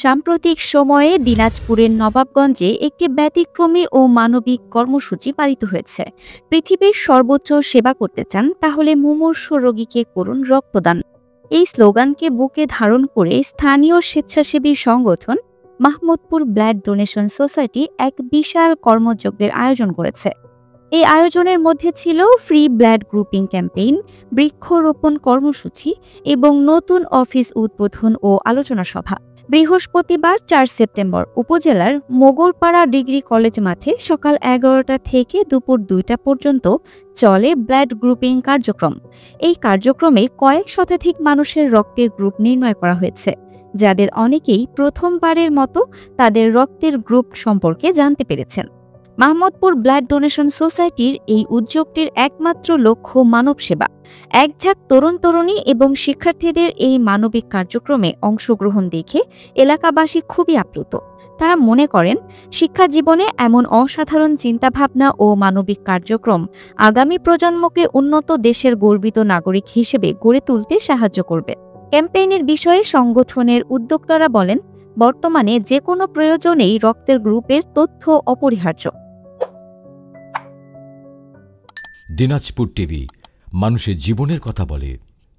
সাম্প্রতিক সময়ে দিনাজপুরের নবাবগঞ্জে একটি ব্যতিক্রমী ও মানবিক কর্মসূচি পালিত হয়েছে। পৃথিবীর সর্বোচ্চ সেবা করতে চান তাহলে মুমূর্ষু রোগীকে করুন রক্তদান। এই স্লোগানকে বুকে ধারণ করে স্থানীয় স্বেচ্ছাসেবী সংগঠন মাহমুদপুর ব্লাড ডোনেশন সোসাইটি এক বিশাল কর্মযজ্ঞের আয়োজন করেছে। এই আয়োজনের মধ্যে ছিল ফ্রি ব্লাড গ্রুপিং ক্যাম্পেইন, বৃক্ষরোপণ কর্মসূচি এবং নতুন অফিস উদ্বোধন ও আলোচনা সভা। বৃহস্পতিবার ৪ সেপ্টেম্বর উপজেলার মোগরপাড়া ডিগ্রি কলেজ মাঠে সকাল ১১টা থেকে দুপুর ২টা পর্যন্ত চলে ব্লাড গ্রুপিং কার্যক্রম। এই কার্যক্রমে কয়েক শতাধিক মানুষের রক্তের গ্রুপ নির্ণয় করা হয়েছে, যাদের অনেকেই প্রথমবারের মতো তাদের রক্তের গ্রুপ সম্পর্কে জানতে পেরেছেন। মাহমুদপুর ব্লাড ডোনেশন সোসাইটির এই উদ্যোগটির একমাত্র লক্ষ্য মানব সেবা। একঝাঁক তরুণ তরুণী এবং শিক্ষার্থীদের এই মানবিক কার্যক্রমে অংশগ্রহণ দেখে এলাকাবাসী খুবই আপ্লুত। তারা মনে করেন, শিক্ষা জীবনে এমন অসাধারণ চিন্তাভাবনা ও মানবিক কার্যক্রম আগামী প্রজন্মকে উন্নত দেশের গর্বিত নাগরিক হিসেবে গড়ে তুলতে সাহায্য করবে। ক্যাম্পেইনের বিষয়ে সংগঠনের উদ্যোক্তারা বলেন, বর্তমানে যে কোনো প্রয়োজনেই রক্তের গ্রুপের তথ্য অপরিহার্য। দিনাজপুর টিভি মানুষের জীবনের কথা বলে।